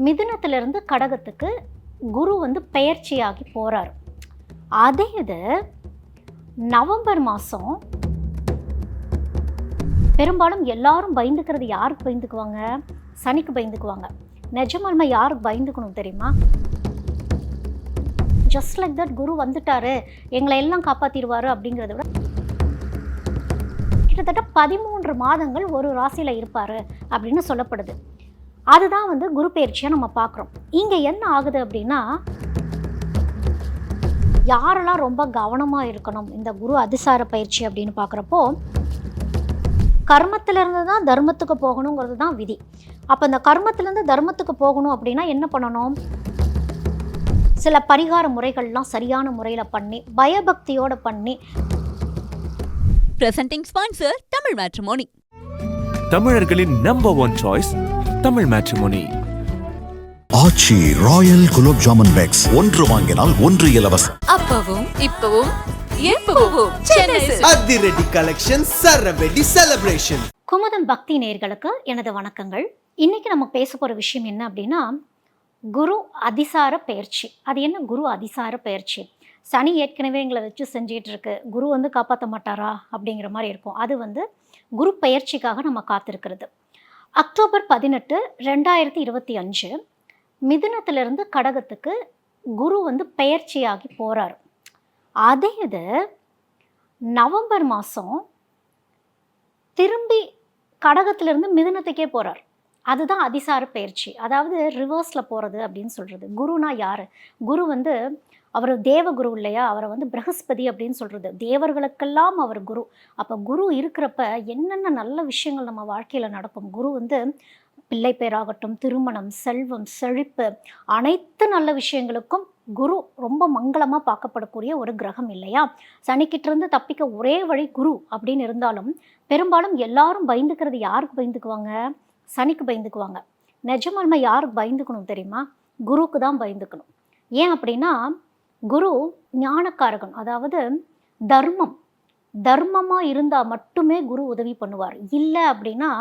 மிதுனத்திலிருந்து கடகத்துக்கு குரு வந்து பெயர்ச்சியாகி போகிறார். அதே இது நவம்பர் மாதம் பெரும்பாலும் எல்லாரும் பயந்துக்கிறது யாருக்கு பயந்துக்குவாங்க? சனிக்கு பயந்துக்குவாங்க. நிஜமாலுமே யாருக்கு பயந்துக்கணும் தெரியுமா? ஜஸ்ட் லைக் தட் குரு வந்துட்டாரு, எங்களை எல்லாம் காப்பாற்றிடுவார் அப்படிங்கிறத விட கிட்டத்தட்ட 13 மாதங்கள் ஒரு ராசியில் இருப்பார் அப்படின்னு சொல்லப்படுது. அதுதான் வந்து குரு பயிற்சியை நம்ம பார்க்குறோம். இங்கே என்ன ஆகுது அப்படின்னா, யாரெல்லாம் ரொம்ப கவனமாக இருக்கணும் இந்த குரு அதிசார பயிற்சி அப்படின்னு பார்க்குறப்போ, கர்மத்திலேருந்து தான் தர்மத்துக்கு போகணுங்கிறது தான் விதி. அப்போ இந்த கர்மத்திலேருந்து தர்மத்துக்கு போகணும் அப்படின்னா என்ன பண்ணணும்? சில பரிகார முறைகள்லாம் சரியான முறையில் பண்ணி, பயபக்தியோடு பண்ணி. Presenting sponsor Tamil matrimony. தமிழர்களின் நம்பர் 1 சாய்ஸ் தமிழ் மேட்ரிமோனி. ஆச்சி ராயல் குலோப் ஜாமுன் பேக்ஸ், ஒன்று வாங்கினால் ஒன்று இலவசம். அப்பவும் இப்பவும் எப்பவும் அதிரடி கலெக்ஷன், சரவெடி செலிப்ரேஷன். குமுதம் பக்தி நேயர்களுக்கு எனது வணக்கங்கள். இன்னைக்கு நம்ம பேச போகிற விஷயம் என்ன அப்படின்னா, குரு அதிசார பயிற்சி. அது என்ன குரு அதிசார பயிற்சி? சனி ஏற்கனவே எங்களை வச்சு செஞ்சிட்டு இருக்கு, குரு வந்து காப்பாற்ற மாட்டாரா அப்படிங்கிற மாதிரி இருக்கும். அது வந்து குரு பயிற்சிக்காக நம்ம காத்திருக்கிறது. அக்டோபர் 18, 2025 மிதுனத்திலிருந்து கடகத்துக்கு குரு வந்து பெயர்ச்சியாகி போகிறார். அதே இது நவம்பர் மாதம் திரும்பி கடகத்திலிருந்து மிதுனத்துக்கே போகிறார். அதுதான் அதிசார பயிற்சி, அதாவது ரிவர்ஸில் போகிறது அப்படின்னு சொல்கிறது. குருனா யார்? குரு வந்து அவர் தேவகுரு இல்லையா? அவரை வந்து பிரகஸ்பதி அப்படின்னு சொல்கிறது. தேவர்களுக்கெல்லாம் அவர் குரு. அப்போ குரு இருக்கிறப்ப என்னென்ன நல்ல விஷயங்கள் நம்ம வாழ்க்கையில் நடக்கும்? குரு வந்து பிள்ளை பேராகட்டும், திருமணம், செல்வம், செழிப்பு, அனைத்து நல்ல விஷயங்களுக்கும் குரு ரொம்ப மங்களமாக பார்க்கப்படக்கூடிய ஒரு கிரகம் இல்லையா? சனிக்கிட்டிருந்து தப்பிக்க ஒரே வழி குரு அப்படின்னு இருந்தாலும் பெரும்பாலும் எல்லாரும் பயந்துக்கிறது யாருக்கு பயந்துக்குவாங்க? சனிக்கு பயந்துக்குவாங்க. நிஜமாலுமே யாருக்கு பயந்துக்கணும் தெரியுமா? குருக்கு தான் பயந்துக்கணும். ஏன் அப்படின்னா, குரு ஞானக்காரகன். அதாவது தர்மமாக இருந்தால் மட்டுமே குரு உதவி பண்ணுவார். இல்லை அப்படின்னா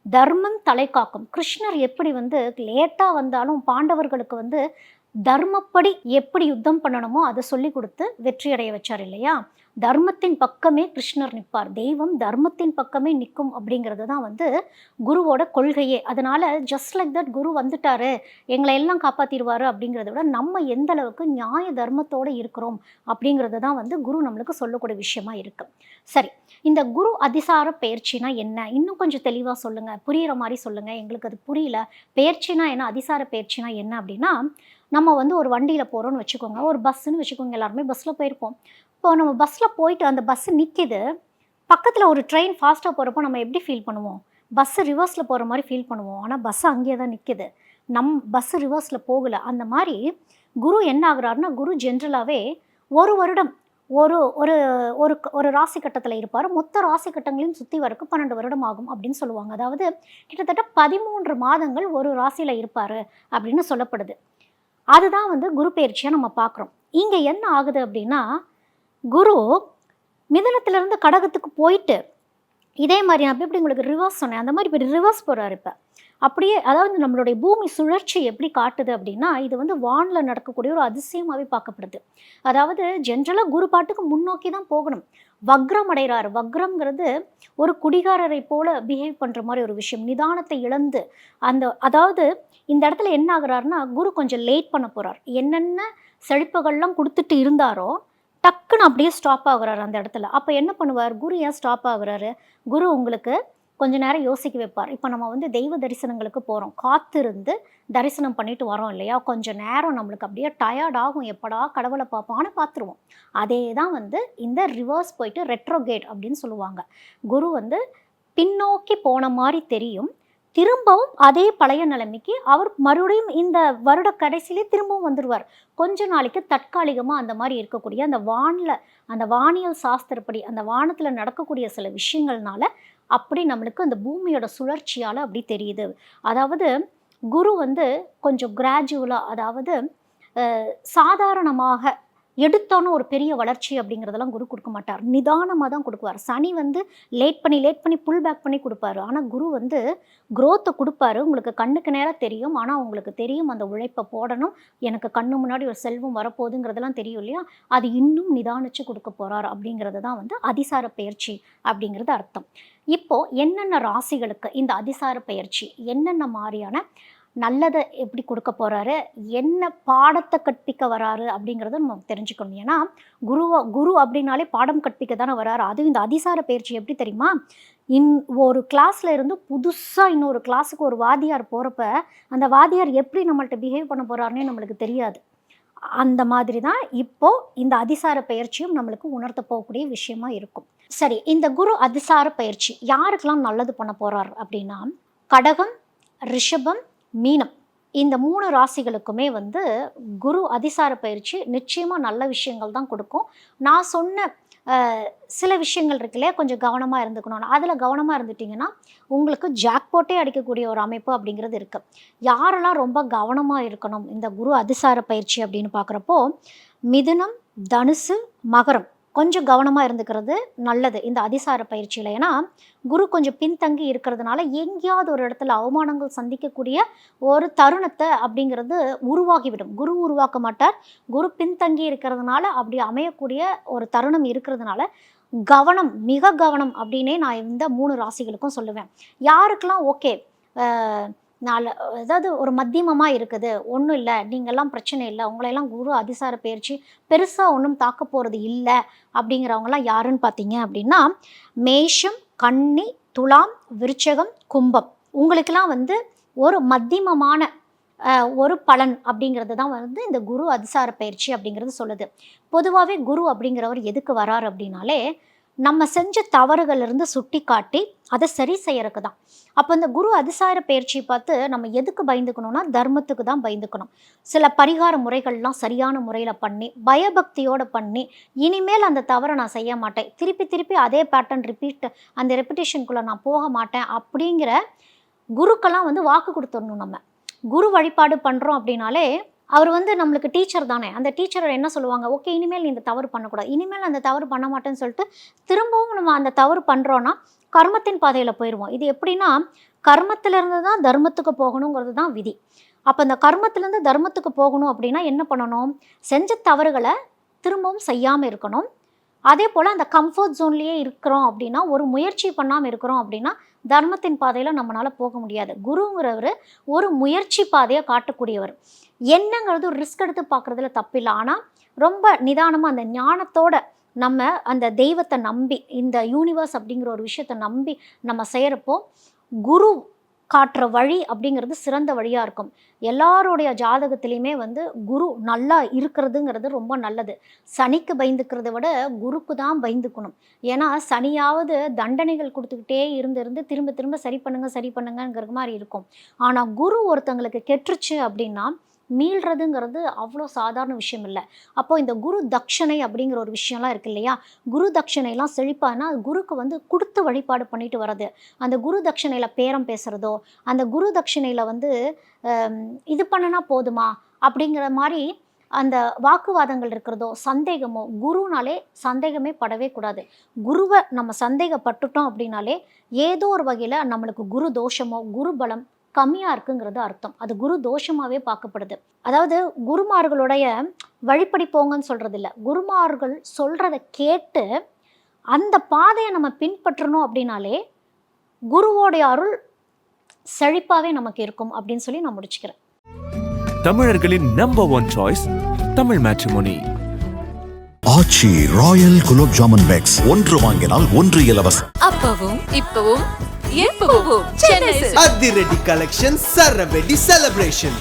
தர்மம் தலை காக்கும். கிருஷ்ணர் எப்படி வந்து லேட்டாக வந்தாலும் பாண்டவர்களுக்கு வந்து தர்மப்படி எப்படி யுத்தம் பண்ணணுமோ அதை சொல்லி கொடுத்து வெற்றி அடைய வச்சார் இல்லையா? தர்மத்தின் பக்கமே கிருஷ்ணர் நிற்பார். தெய்வம் தர்மத்தின் பக்கமே நிற்கும் அப்படிங்கிறது தான் வந்து குருவோட கொள்கையே. அதனால ஜஸ்ட் லைக் தட் குரு வந்துட்டாரு, எங்களை எல்லாம் காப்பாற்றிடுவார் அப்படிங்கிறத விட நம்ம எந்த அளவுக்கு நியாய தர்மத்தோடு இருக்கிறோம் அப்படிங்கிறது தான் வந்து குரு நம்மளுக்கு சொல்லக்கூடிய விஷயமா இருக்கு. சரி, இந்த குரு அதிசார பயிற்சினா என்ன? இன்னும் கொஞ்சம் தெளிவாக சொல்லுங்கள், புரிகிற மாதிரி சொல்லுங்கள், எங்களுக்கு அது புரியல. பயிற்சினா என்ன, அதிசார பயிற்சினா என்ன அப்படின்னா, நம்ம வந்து ஒரு வண்டியில் போகிறோன்னு வச்சுக்கோங்க, ஒரு பஸ்ஸுன்னு வச்சுக்கோங்க, எல்லாருமே பஸ்ஸில் போயிருப்போம். இப்போ நம்ம பஸ்ஸில் போயிட்டு அந்த பஸ்ஸு நிற்கிது, பக்கத்தில் ஒரு ட்ரெயின் ஃபாஸ்ட்டாக போகிறப்போ நம்ம எப்படி ஃபீல் பண்ணுவோம்? பஸ்ஸு ரிவர்ஸில் போகிற மாதிரி ஃபீல் பண்ணுவோம். ஆனால் பஸ்ஸு அங்கேயே தான் நிற்கிது, பஸ்ஸு ரிவர்ஸில் போகலை. அந்த மாதிரி குரு என்ன ஆகுறாருன்னா, குரு ஜென்ரலாகவே ஒரு வருடம் ஒரு ஒரு ஒரு ஒரு ராசி கட்டத்தில் இருப்பார். மொத்த ராசி கட்டங்களையும் சுற்றி வரக்கு 12 வருடம் ஆகும் அப்படின்னு சொல்லுவாங்க. அதாவது கிட்டத்தட்ட 13 மாதங்கள் ஒரு ராசியில் இருப்பார் அப்படின்னு சொல்லப்படுது. அதுதான் வந்து குரு பயிற்சியாக நம்ம பார்க்குறோம். இங்கே என்ன ஆகுது அப்படின்னா, குரு மிதுனத்திலிருந்து கடகத்துக்கு போயிட்டு இதே மாதிரி நான் எப்படி உங்களுக்கு ரிவர்ஸ் சொன்னேன், அந்த மாதிரி இப்போ ரிவர்ஸ் போகிறார். இப்போ அப்படியே, அதாவது நம்மளுடைய பூமி சுழற்சி எப்படி காட்டுது அப்படின்னா, இது வந்து வானில் நடக்கக்கூடிய ஒரு அதிசயமாகவே பார்க்கப்படுது. அதாவது ஜென்ரலாக குரு பாட்டுக்கு முன்னோக்கி தான் போகணும். வக்ரம் அடைகிறார். வக்ரம்ங்கிறது ஒரு குடிகாரரை போல பிஹேவ் பண்ணுற மாதிரி ஒரு விஷயம். நிதானத்தை இழந்து அதாவது இந்த இடத்துல என்ன ஆகுறாருன்னா, குரு கொஞ்சம் லேட் பண்ண போகிறார். என்னென்ன செழிப்புகள்லாம் கொடுத்துட்டு இருந்தாரோ டக்குன்னு அப்படியே ஸ்டாப் ஆகுறாரு அந்த இடத்துல. அப்போ என்ன பண்ணுவார்? குரு ஏன் ஸ்டாப் ஆகுறாரு? குரு உங்களுக்கு கொஞ்ச நேரம் யோசிக்க வைப்பார். இப்போ நம்ம வந்து தெய்வ தரிசனங்களுக்கு போகிறோம், காத்திருந்து தரிசனம் பண்ணிட்டு வரோம் இல்லையா? கொஞ்சம் நேரம் நம்மளுக்கு அப்படியே டயர்ட் ஆகும், எப்படா கடவுளை பார்ப்போம், ஆனால் பார்த்துருவோம். அதே தான் வந்து இந்த ரிவர்ஸ் போயிட்டு ரெட்ரோகேட் அப்படின்னு சொல்லுவாங்க. குரு வந்து பின்னோக்கி போன மாதிரி தெரியும், திரும்பவும் அதே பழைய நிலைமைக்கு அவர் மறுபடியும் இந்த வருட கடைசியிலே திரும்பவும் வந்துடுவார். கொஞ்ச நாளைக்கு தற்காலிகமாக அந்த மாதிரி இருக்கக்கூடிய அந்த வானியல் சாஸ்திரப்படி அந்த வானத்தில் நடக்கக்கூடிய சில விஷயங்கள்னால அப்படி நம்மளுக்கு அந்த பூமியோட சுழற்சியால் அப்படி தெரியுது. அதாவது குரு வந்து கொஞ்சம் கிராஜுவலாக, அதாவது சாதாரணமாக எடுத்தோன்னு ஒரு பெரிய வளர்ச்சி அப்படிங்கிறதெல்லாம் குரு கொடுக்க மாட்டார். நிதானமாக தான் கொடுக்குவார். சனி வந்து லேட் பண்ணி புல் பேக் பண்ணி கொடுப்பாரு. ஆனால் குரு வந்து க்ரோத்தை கொடுப்பாரு. உங்களுக்கு கண்ணுக்கு நேராக தெரியும். ஆனால் உங்களுக்கு தெரியும் அந்த உழைப்பை போடணும், எனக்கு கண்ணு முன்னாடி ஒரு செல்வம் வரப்போகுதுங்கிறதெல்லாம் தெரியும் இல்லையா? அது இன்னும் நிதானிச்சு கொடுக்க போகிறார் அப்படிங்கிறது தான் வந்து அதிசார பயிற்சி அப்படிங்கிறது அர்த்தம். இப்போது என்னென்ன ராசிகளுக்கு இந்த அதிசார பயிற்சி என்னென்ன மாதிரியான நல்லதை எப்படி கொடுக்க போகிறாரு, என்ன பாடத்தை கற்பிக்க வராரு அப்படிங்கிறத நம்ம தெரிஞ்சுக்கணும். ஏன்னா குரு அப்படின்னாலே பாடம் கற்பிக்க தானே வராரு. அதுவும் இந்த அதிசார பயிற்சி எப்படி தெரியுமா? ஒரு கிளாஸில் இருந்து புதுசாக இன்னொரு கிளாஸுக்கு ஒரு வாத்தியார் போகிறப்ப அந்த வாத்தியார் எப்படி நம்மள்ட்ட பிஹேவ் பண்ண போகிறாருன்னே நம்மளுக்கு தெரியாது. அந்த மாதிரி தான் இப்போது இந்த அதிசார பயிற்சியும் நம்மளுக்கு உணர்த்த போகக்கூடிய விஷயமா இருக்கும். சரி, இந்த குரு அதிசார பயிற்சி யாருக்கெல்லாம் நல்லது பண்ண போகிறார் அப்படின்னா, கடகம், ரிஷபம், மீனம் இந்த 3 ராசிகளுக்குமே வந்து குரு அதிசார பயிற்சி நிச்சயமாக நல்ல விஷயங்கள் தான் கொடுக்கும். நான் சொன்ன சில விஷயங்கள் இருக்கு இல்லையா, கொஞ்சம் கவனமாக இருந்துக்கணும். அதில் கவனமாக இருந்துட்டிங்கன்னா உங்களுக்கு ஜாக்பாட்டே அடிக்கக்கூடிய ஒரு அமைப்பு அப்படிங்கிறது இருக்குது. யாரெல்லாம் ரொம்ப கவனமாக இருக்கணும் இந்த குரு அதிசார பயிற்சி அப்படின்னு பார்க்குறப்போ, மிதுனம், தனுசு, மகரம் கொஞ்சம் கவனமாக இருந்துக்கிறது நல்லது இந்த அதிசார பயிற்சியில். ஏன்னா குரு கொஞ்சம் பின்தங்கி இருக்கிறதுனால எங்கேயாவது ஒரு இடத்துல அவமானங்கள் சந்திக்கக்கூடிய ஒரு தருணத்தை அப்படிங்கிறது உருவாகிவிடும். குரு உருவாக்க மாட்டார். குரு பின்தங்கி இருக்கிறதுனால அப்படி அமையக்கூடிய ஒரு தருணம் இருக்கிறதுனால கவனம், மிக கவனம் அப்படின்னே நான் இந்த 3 ராசிகளுக்கும் சொல்லுவேன். யாருக்கெல்லாம் ஓகே அதாவது ஒரு மத்தியமமாக இருக்குது, ஒன்றும் இல்லை, நீங்கள்லாம் பிரச்சனை இல்லை, உங்களையெல்லாம் குரு அதிசார பயிற்சி பெருசாக ஒன்றும் தாக்க போகிறது இல்லை அப்படிங்கிறவங்களாம் யாருன்னு பார்த்தீங்க அப்படின்னா, மேஷம், கன்னி, துலாம், விருச்சகம், கும்பம் உங்களுக்கெல்லாம் வந்து ஒரு மத்தியமமான ஒரு பலன் அப்படிங்கிறது தான் வந்து இந்த குரு அதிசார பயிற்சி அப்படிங்கிறது சொல்லுது. பொதுவாகவே குரு அப்படிங்கிறவர் எதுக்கு வரார் அப்படின்னாலே, நம்ம செஞ்ச தவறுகளிலிருந்து சுட்டி காட்டி அதை சரி செய்யறதுக்கு தான். அப்போ இந்த குரு அதிசார பயிற்சி பார்த்து நம்ம எதுக்கு பயந்துக்கணும்னா, தர்மத்துக்கு தான் பயந்துக்கணும். சில பரிகார முறைகள்லாம் சரியான முறையில் பண்ணி பயபக்தியோடு பண்ணி இனிமேல் அந்த தவறை நான் செய்ய மாட்டேன், திருப்பி அதே பேட்டர்ன் அந்த ரெப்பிட்டேஷனுக்குள்ளே நான் போக மாட்டேன் அப்படிங்கிற குருக்கெல்லாம் வந்து வாக்கு கொடுத்துடணும். நம்ம குரு வழிபாடு பண்ணுறோம் அப்படின்னாலே அவர் வந்து நம்மளுக்கு டீச்சர் தானே. அந்த டீச்சர் என்ன சொல்லுவாங்க, ஓகே இனிமேல் நீ இந்த தவறு பண்ணக்கூடாது, இனிமேல் அந்த தவறு பண்ண மாட்டேன்னு சொல்லிட்டு திரும்பவும் நம்ம அந்த தவறு பண்ணுறோன்னா கர்மத்தின் பாதையில் போயிடுவோம். இது எப்படின்னா, கர்மத்திலேருந்து தான் தர்மத்துக்கு போகணுங்கிறது தான் விதி. அப்போ அந்த கர்மத்திலேருந்து தர்மத்துக்கு போகணும் அப்படின்னா என்ன பண்ணணும், செஞ்ச தவறுகளை திரும்பவும் செய்யாமல் இருக்கணும். அதே போல் அந்த கம்ஃபர்ட் ஜோன்லேயே இருக்கிறோம் அப்படின்னா, ஒரு முயற்சி பண்ணாமல் இருக்கிறோம் அப்படின்னா தர்மத்தின் பாதையில் நம்மளால் போக முடியாது. குருங்கிறவர் ஒரு முயற்சி பாதையை காட்டக்கூடியவர். என்னங்கிறது ஒரு ரிஸ்க் எடுத்து பார்க்குறதுல தப்பில்லை. ஆனால் ரொம்ப நிதானமாக அந்த ஞானத்தோட நம்ம அந்த தெய்வத்தை நம்பி, இந்த யூனிவர்ஸ் அப்படிங்கிற ஒரு விஷயத்தை நம்பி நம்ம செய்கிறப்போ குரு காட்டுற வழி அப்படிங்கிறது சிறந்த வழியாக இருக்கும். எல்லாருடைய ஜாதகத்திலையுமே வந்து குரு நல்லா இருக்கிறதுங்கிறது ரொம்ப நல்லது. சனிக்கு பயந்துக்கிறத விட குருக்கு தான் பயந்துக்கணும். ஏன்னா சனியாவது தண்டனைகள் கொடுத்துக்கிட்டே இருந்து திரும்ப சரி பண்ணுங்கிற மாதிரி இருக்கும். ஆனால் குரு ஒருத்தங்களுக்கு கெட்டுருச்சு அப்படின்னா மீள்றதுங்கிறது அவ்வளோ சாதாரண விஷயம் இல்லை. அப்போது இந்த குரு தட்சணை அப்படிங்கிற ஒரு விஷயம்லாம் இருக்குது இல்லையா, குரு தட்சணைலாம் செழிப்பானா குருக்கு வந்து கொடுத்து வழிபாடு பண்ணிட்டு வர்றது. அந்த குரு தட்சணையில் பேரம் பேசுகிறதோ, அந்த குரு தட்சணையில் வந்து இது பண்ணினா போதுமா அப்படிங்கிற மாதிரி அந்த வாக்குவாதங்கள் இருக்கிறதோ, சந்தேகமோ, குருனாலே சந்தேகமே படவே கூடாது. குருவை நம்ம சந்தேகப்பட்டுட்டோம் அப்படின்னாலே ஏதோ ஒரு வகையில் நம்மளுக்கு குரு தோஷமோ குரு பலம் கம்மியாக இருக்குங்கிறது அர்த்தம். அது குரு தோஷமாகவே பார்க்கப்படுது. அதாவது குருமார்களுடைய வழிப்படி போங்கன்னு சொல்கிறது இல்லை, குருமார்கள் சொல்கிறத கேட்டு அந்த பாதையை நம்ம பின்பற்றணும் அப்படின்னாலே குருவோடைய அருள் செழிப்பாகவே நமக்கு இருக்கும் அப்படின்னு சொல்லி நான் முடிச்சுக்கிறேன். தமிழர்களின் நம்பர் 1 சாய்ஸ் தமிழ் மேட்ரிமோனி. ஆச்சி ராயல் குலோப் ஜாமுன் பேக்ஸ், 1 வாங்கினால் 1 இலவசம். அப்பவும் இப்பவும் எப்பவும் சென்னை அதிரடி கலெக்ஷன், சரவெடி செலிப்ரேஷன்.